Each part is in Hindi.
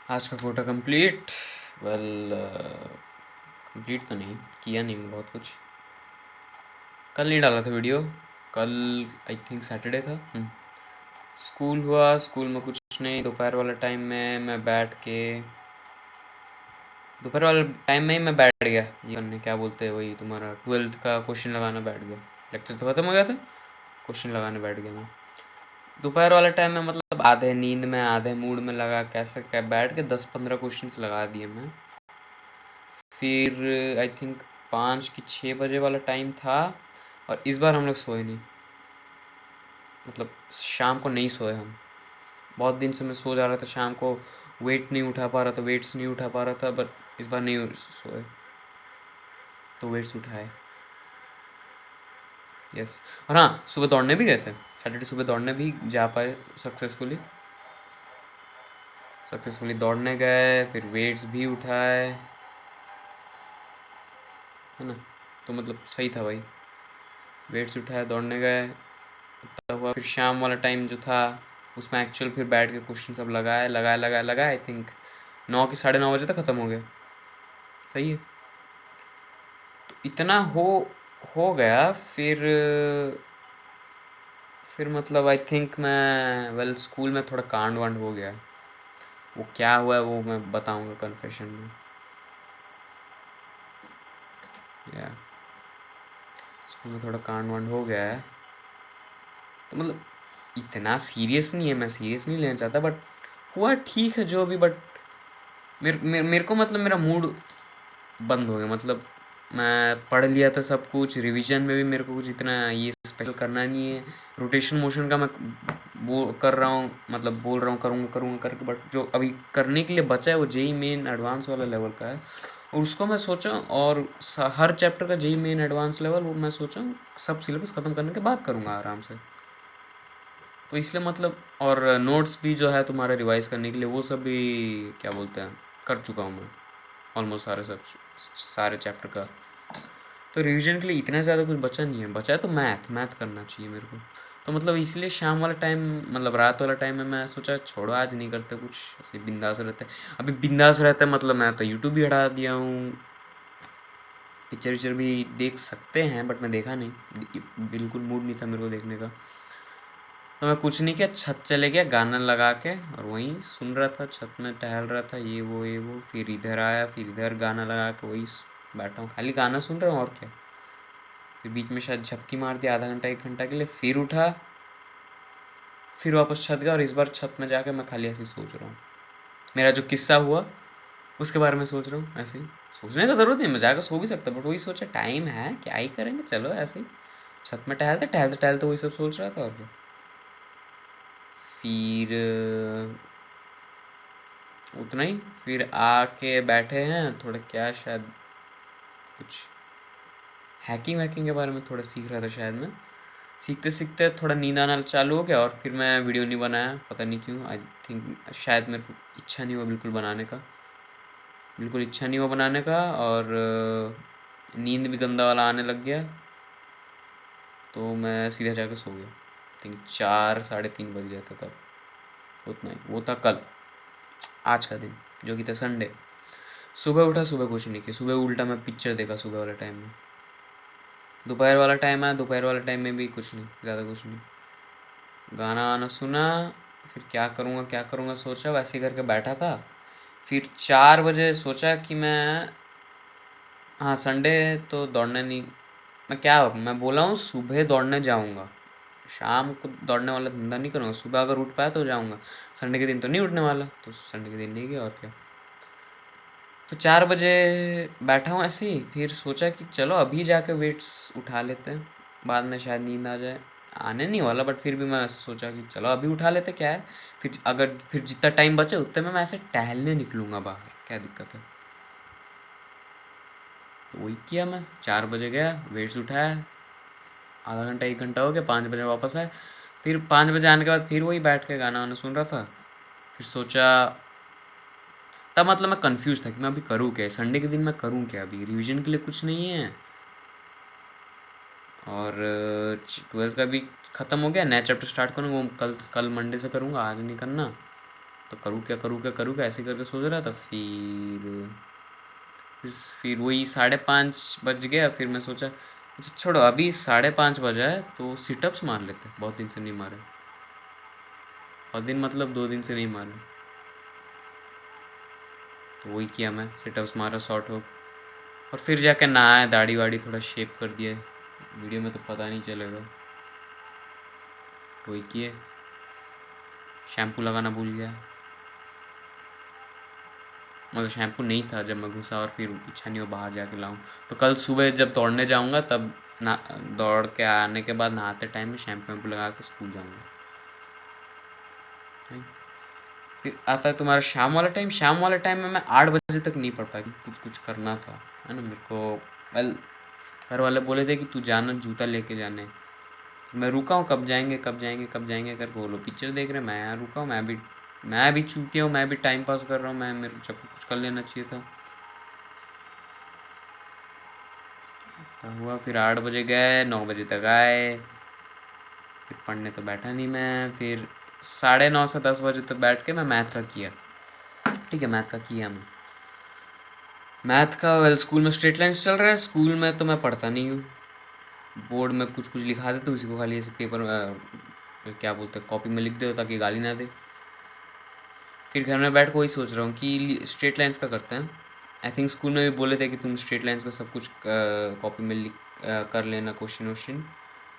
आज का कोटा कंप्लीट। वेल, कंप्लीट तो नहीं किया, नहीं मैं बहुत कुछ। कल नहीं डाला था वीडियो। कल आई थिंक सैटरडे था। स्कूल हुआ, स्कूल में कुछ नहीं। दोपहर वाला टाइम में मैं बैठ के दोपहर वाले टाइम में ही मैं बैठ गया ये करने, क्या बोलते हैं वही, तुम्हारा 12th का क्वेश्चन लगाना बैठ गया। लेक्चर तो खत्म हो गया था, क्वेश्चन लगाने बैठ गया मैं दोपहर वाले टाइम में। मतलब आधे नींद में आधे मूड में लगा, कैसे क्या बैठ के 10-15 क्वेश्चन लगा दिए मैं। फिर आई थिंक 5 कि 6 बजे वाला टाइम था, और इस बार हम लोग सोए नहीं। मतलब शाम को नहीं सोए हम। बहुत दिन से मैं सो जा रहा था शाम को, वेट नहीं उठा पा रहा था, वेट्स नहीं उठा पा रहा था, बट इस बार नहीं सोए तो वेट्स उठाए। यस। और हाँ, सुबह दौड़ने भी गए थे। सैटरडे सुबह दौड़ने भी जा पाए सक्सेसफुली। दौड़ने गए, फिर वेट्स भी उठाए, है ना। तो मतलब सही था भाई, वेट्स उठाए, दौड़ने गए, तब हुआ। फिर शाम वाला टाइम जो था उसमें एक्चुअल फिर बैठ के क्वेश्चन सब लगाए आई थिंक 9 कि 9:30 बजे तक ख़त्म हो गया। सही है। तो इतना हो गया। फिर मतलब आई थिंक मैं स्कूल में थोड़ा कांड वांड हो गया। वो क्या हुआ है वो मैं बताऊंगा कन्फेशन में। या स्कूल में थोड़ा कांड वांड हो गया है। तो मतलब इतना सीरियस नहीं है, मैं सीरियस नहीं लेना चाहता, बट हुआ ठीक है जो भी। बट मेरे को मतलब मेरा मूड बंद हो गया। मतलब मैं पढ़ लिया था सब कुछ, रिवीजन में भी मेरे को कुछ इतना ये स्पेशल करना नहीं है। रोटेशन मोशन का मैं वो कर रहा हूँ, मतलब बोल रहा हूँ करूँगा करूँगा करके, बट जो अभी करने के लिए बचा है वो जेई मेन एडवांस वाला लेवल का है। और उसको मैं सोचा, और हर चैप्टर का जेई मेन एडवांस लेवल वो मैं सोचा सब सिलेबस ख़त्म करने के बाद करूँगा आराम से। तो इसलिए मतलब, और नोट्स भी जो है तुम्हारा रिवाइज़ करने के लिए वो सब भी क्या बोलते हैं कर चुका हूँ मैं, ऑलमोस्ट सारे चैप्टर का। तो रिवीजन के लिए इतना ज़्यादा कुछ बचा नहीं है। बचा है तो मैथ करना चाहिए मेरे को। तो मतलब इसलिए शाम वाला टाइम, मतलब रात वाला टाइम में मैं सोचा छोड़ो आज नहीं करते कुछ, ऐसे बिंदास रहते। अभी बिंदास रहता है मतलब मैं तो यूट्यूब भी हटा दिया हूँ। पिक्चर विक्चर भी देख सकते हैं बट मैं देखा नहीं, बिल्कुल मूड नहीं था मेरे को देखने का। तो मैं कुछ नहीं किया, छत चले गया गाना लगा के, और वहीं सुन रहा था, छत में टहल रहा था, ये वो। फिर इधर आया, फिर इधर गाना लगा के वही बैठा हूँ, खाली गाना सुन रहा हूँ और क्या। फिर बीच में शायद झपकी मार दिया आधा घंटा 1 घंटा के लिए, फिर उठा, फिर वापस छत गया, और इस बार छत में जाके मैं खाली ऐसे ही सोच रहा हूँ मेरा जो किस्सा हुआ उसके बारे में सोच रहा हूँ। ऐसे ही सोचने का ज़रूरत नहीं, मैं जाकर सो भी सकता, बट वही सोचा टाइम है क्या ही करेंगे, चलो ऐसे ही छत में टहलते टहलते टहलते वही सब सोच रहा था और क्या। फिर उतना ही, फिर आके बैठे हैं थोड़ा, क्या शायद कुछ हैकिंग वैकिंग के बारे में थोड़ा सीख रहा था शायद मैं। सीखते सीखते थोड़ा नींद आना चालू हो गया, और फिर मैं वीडियो नहीं बनाया, पता नहीं क्यों। आई थिंक शायद मेरे को इच्छा नहीं हुआ बिल्कुल बनाने का, बिल्कुल इच्छा नहीं हुआ बनाने का। और नींद भी गंदा वाला आने लग गया, तो मैं सीधा जाके सो गया। थिंक 4 साढ़े 3 बज गया था तब। उतना ही, वो था कल, आज का दिन जो कि था संडे। सुबह उठा, सुबह कुछ नहीं किया, सुबह उल्टा मैं पिक्चर देखा सुबह वाले टाइम में। दोपहर वाला टाइम आया, दोपहर वाले टाइम में भी कुछ नहीं, ज़्यादा कुछ नहीं, गाना वाना सुना। फिर क्या करूँगा सोचा, वैसे ही करके बैठा था। फिर 4 बजे सोचा कि मैं, हाँ संडे तो दौड़ने नहीं, मैं बोला हूँ सुबह दौड़ने जाऊँगा, शाम को दौड़ने वाला धंधा नहीं करूँगा। सुबह अगर उठ पाया तो जाऊँगा, संडे के दिन तो नहीं उठने वाला, तो संडे के दिन नहीं गया और क्या। तो 4 बजे बैठा हूँ ऐसे ही, फिर सोचा कि चलो अभी जाके वेट्स उठा लेते हैं, बाद में शायद नींद आ जाए। आने नहीं वाला, बट फिर भी मैं ऐसे सोचा कि चलो अभी उठा लेते, क्या है। फिर जितना टाइम बचे उतने में मैं ऐसे टहलने निकलूँगा बाहर, क्या दिक्कत है। तो वही किया, मैं 4 बजे गया, वेट्स उठाया, आधा घंटा 1 घंटा हो गया, 5 बजे वापस आया। फिर 5 बजे आने के बाद फिर वही बैठ के गाना वाना सुन रहा था। फिर सोचा, तब मतलब मैं कंफ्यूज था कि मैं अभी करूँ क्या, संडे के दिन मैं करूँ क्या, अभी रिवीजन के लिए कुछ नहीं है, और 12th का भी ख़त्म हो गया, नया चैप्टर स्टार्ट करूँगा वो कल कल मंडे से करूँगा, आज नहीं करना। तो करूँ क्या ऐसे करके सोच रहा था। फिर वही 5:30 बज गया। फिर मैं सोचा अच्छा छोड़ो, अभी 5:30 बजा है तो सिटअप्स मार लेते, बहुत दिन से नहीं मारे। बहुत दिन मतलब 2 दिन से नहीं मारे। तो वही किया, मैं सिटअप्स मारा शॉर्ट हो, और फिर जाके नहाया, दाढ़ी वाड़ी थोड़ा शेप कर दिया। वीडियो में तो पता नहीं चलेगा। वही किए, शैम्पू लगाना भूल गया। मतलब शैम्पू नहीं था जब मैं घुसा, और फिर इच्छा नहीं हो बाहर जाके लाऊं। तो कल सुबह जब दौड़ने जाऊंगा तब ना, दौड़ के आने के बाद नहाते टाइम में शैम्पू वैम्पू लगा के स्कूल जाऊंगा। नहीं? फिर आता है तुम्हारा शाम वाला टाइम। शाम वाला टाइम में मैं 8 बजे तक नहीं पढ़ पाया, कुछ कुछ करना था, है ना मेरे को। वेल, घर वाले बोले थे कि तू जाना, जूता लेके जाने। मैं रुका हूँ, कब जाएंगे करके। वो लोग पिक्चर देख रहे, मैं यहाँ रुका हूँ। मैं भी चूतिया हूँ, मैं भी टाइम पास कर रहा हूँ। मैं मेरे को कुछ कर लेना चाहिए था। तो हुआ फिर 8 बजे गए, 9 बजे तक आए। फिर पढ़ने तो बैठा नहीं मैं। फिर 9:30 से 10 बजे तक बैठ के मैं मैथ का किया। ठीक है, मैथ का किया मैं। मैथ का वेल, स्कूल में स्ट्रेट लाइन्स चल रहा है। स्कूल में तो मैं पढ़ता नहीं हूँ। बोर्ड में कुछ कुछ लिखा देते, उसी को खाली ऐसे पेपर क्या बोलते हैं, कॉपी में लिख दो ताकि गाली ना दे। फिर घर में बैठ के वही सोच रहा हूँ कि स्ट्रेट लाइन्स का करते हैं। आई थिंक स्कूल में भी बोले थे कि तुम स्ट्रेट लाइन्स का सब कुछ कॉपी में लिख कर लेना, क्वेश्चन वोश्चन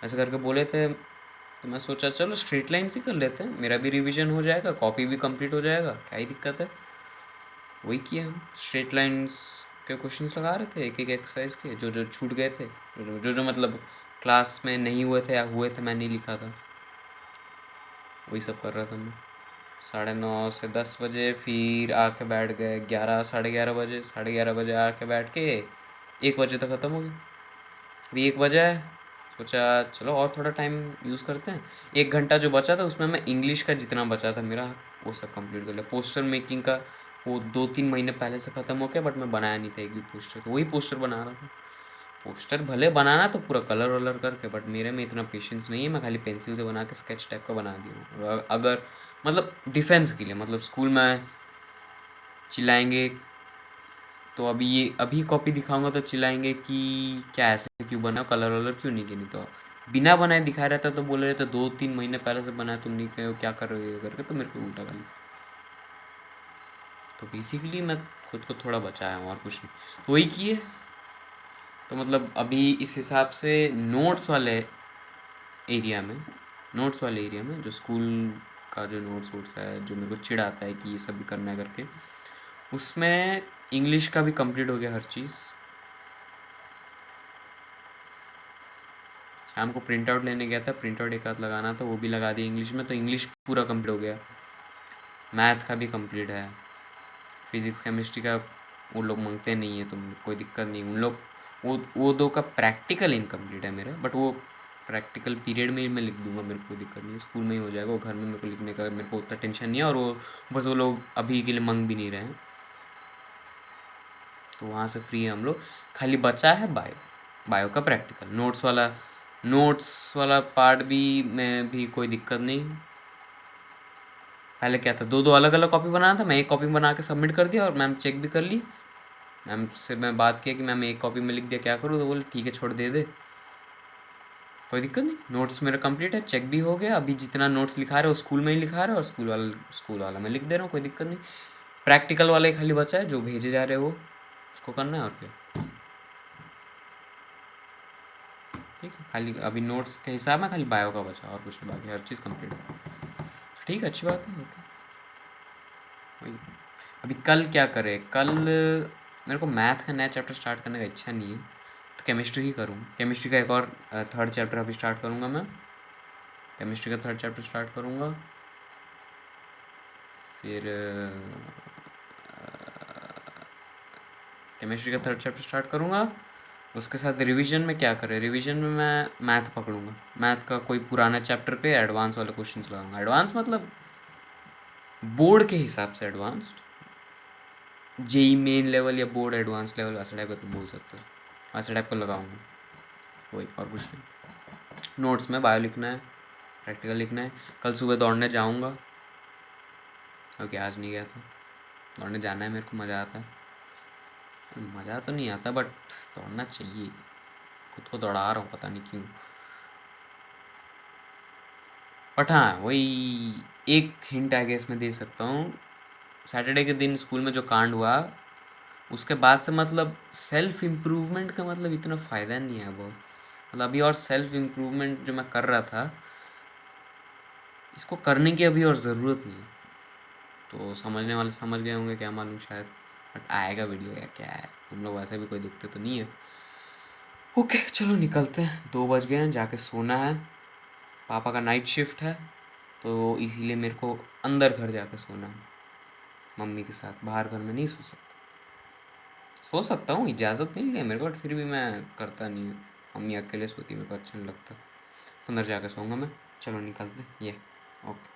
ऐसे करके बोले थे। तो मैं सोचा चलो स्ट्रेट लाइन्स ही कर लेते हैं, मेरा भी रिवीजन हो जाएगा, कॉपी भी कंप्लीट हो जाएगा, क्या ही दिक्कत है। वही किया हम, स्ट्रेट लाइन्स के क्वेश्चंस लगा रहे थे, एक एक एक्सरसाइज के, जो जो छूट गए थे, जो जो मतलब क्लास में नहीं हुए थे या हुए थे मैं नहीं लिखा था, वही सब कर रहा था मैं। 9:30 से 10 बजे फिर आके बैठ गए 11, 11:30 बजे। 11:30 बजे आके बैठ के 1 बजे तक ख़त्म हो गया। अभी 1 बजे है, सोचा चलो और थोड़ा टाइम यूज़ करते हैं। 1 घंटा जो बचा था उसमें मैं इंग्लिश का जितना बचा था मेरा वो सब कंप्लीट कर लिया। पोस्टर मेकिंग का वो 2-3 महीने पहले से ख़त्म हो गया, बट मैं बनाया नहीं था एक भी पोस्टर, तो वही पोस्टर बना रहा था। पोस्टर भले बनाना तो पूरा कलर वलर करके, बट मेरे में इतना पेशेंस नहीं है। मैं खाली पेंसिल से बना के स्केच टाइप का बना दिया हूँ। अगर मतलब डिफेंस के लिए, मतलब स्कूल में चिल्लाएंगे तो अभी कॉपी दिखाऊंगा तो चिल्लाएंगे कि क्या ऐसे क्यों बना, कलर वलर क्यों नहीं किया। नहीं तो बिना बनाए दिखा रहता तो बोले रहते 2-3 महीने पहले से बनाया तुम नहीं कहे हो, क्या कर रहे हो ये करके, तो मेरे को उल्टा गाली। तो बेसिकली मैं खुद को थोड़ा बचाया हूँ और कुछ नहीं, तो वही किए। तो मतलब अभी इस हिसाब से नोट्स वाले एरिया में जो स्कूल का जो नोट्स वोट्स है, जो मेरे को चिढ़ आता है कि ये सब भी करना है करके, उसमें इंग्लिश का भी कंप्लीट हो गया हर चीज़। शाम को प्रिंट आउट लेने गया था, प्रिंट आउट एक आध लगाना था, वो भी लगा दिया इंग्लिश में, तो इंग्लिश पूरा कंप्लीट हो गया। मैथ का भी कंप्लीट है। फिज़िक्स केमिस्ट्री का वो लोग मांगते नहीं है, तुम कोई दिक्कत नहीं। उन लोग वो दो का प्रैक्टिकल इनकम्प्लीट है मेरा, बट वो प्रैक्टिकल पीरियड में ही मैं लिख दूंगा, मेरे को कोई दिक्कत नहीं है। स्कूल में ही हो जाएगा वो, घर में मेरे को लिखने का मेरे को उतना टेंशन नहीं है। और वो बस वो लोग अभी के लिए मांग भी नहीं रहे हैं, तो वहाँ से फ्री है हम लोग। खाली बचा है बायो का प्रैक्टिकल। नोट्स वाला पार्ट भी में भी कोई दिक्कत नहीं। पहले क्या था, दो दो अलग अलग कॉपी बनाना था, मैं एक कॉपी बना के सबमिट कर दिया और मैम चेक भी कर ली। मैम से मैं बात किया कि मैम एक कॉपी में लिख दिया, क्या करूँ, तो बोले ठीक है छोड़ दे कोई दिक्कत नहीं। नोट्स मेरा कंप्लीट है, चेक भी हो गया। अभी जितना नोट्स लिखा रहे हो स्कूल में ही लिखा रहे हो, और स्कूल वाला मैं लिख दे रहा हूँ, कोई दिक्कत नहीं। प्रैक्टिकल वाला ही खाली बचा है, जो भेजे जा रहे हो वो उसको करना है, और क्या। ठीक है, खाली अभी नोट्स के हिसाब में खाली बायो का बचा, और कुछ नहीं, बाकी हर चीज़ कंप्लीट है। ठीक है, अच्छी बात है। ओके, वही। अभी कल क्या करें, कल मेरे को मैथ का नया चैप्टर स्टार्ट करने का इच्छा नहीं है, तो केमिस्ट्री ही करूँ। केमिस्ट्री का एक और थर्ड चैप्टर अभी स्टार्ट करूँगा मैं। केमिस्ट्री का थर्ड चैप्टर स्टार्ट करूँगा। फिर केमिस्ट्री का थर्ड चैप्टर स्टार्ट करूँगा। उसके साथ रिवीजन में क्या करें, रिवीजन में मैं मैथ पकड़ूंगा। मैथ का कोई पुराना चैप्टर पे एडवांस वाले क्वेश्चंस लगाऊंगा। एडवांस मतलब बोर्ड के हिसाब से एडवांस्ड, जेई मेन लेवल या बोर्ड एडवांस लेवल, ऐसा टाइप का तुम बोल सकते हो, ऐसा टाइप का लगाऊंगा। कोई और कुछ नहीं। नोट्स में बायो लिखना है, प्रैक्टिकल लिखना है। कल सुबह दौड़ने जाऊंगा, क्योंकि आज नहीं गया था। दौड़ने जाना है मेरे को, मज़ा आता है। मज़ा तो नहीं आता बट दौड़ना चाहिए। खुद को दौड़ा रहा हूँ पता नहीं क्यों। बट हाँ, वही एक हिंट आई गेस मैं दे सकता हूँ। सैटरडे के दिन स्कूल में जो कांड हुआ, उसके बाद से मतलब सेल्फ इम्प्रूवमेंट का मतलब इतना फ़ायदा नहीं है अब। मतलब अभी और सेल्फ इम्प्रूवमेंट जो मैं कर रहा था, इसको करने की अभी और ज़रूरत नहीं है। तो समझने वाले समझ गए होंगे, क्या मालूम शायद। बट आएगा वीडियो या क्या है, तुम लोग वैसे भी कोई दिखते तो नहीं है। ओके चलो निकलते हैं, 2 बज गए हैं, जाके सोना है। पापा का नाइट शिफ्ट है, तो इसीलिए मेरे को अंदर घर जाके सोना है मम्मी के साथ। बाहर घर में नहीं सो सकता। सो सकता हूँ, इजाज़त मिल गई है मेरे को, बट फिर भी मैं करता नहीं हूँ। मम्मी अकेले सोती, मेरे को अच्छा नहीं लगता। अंदर जाके सोऊंगा मैं। चलो निकलते हैं, ये ओके।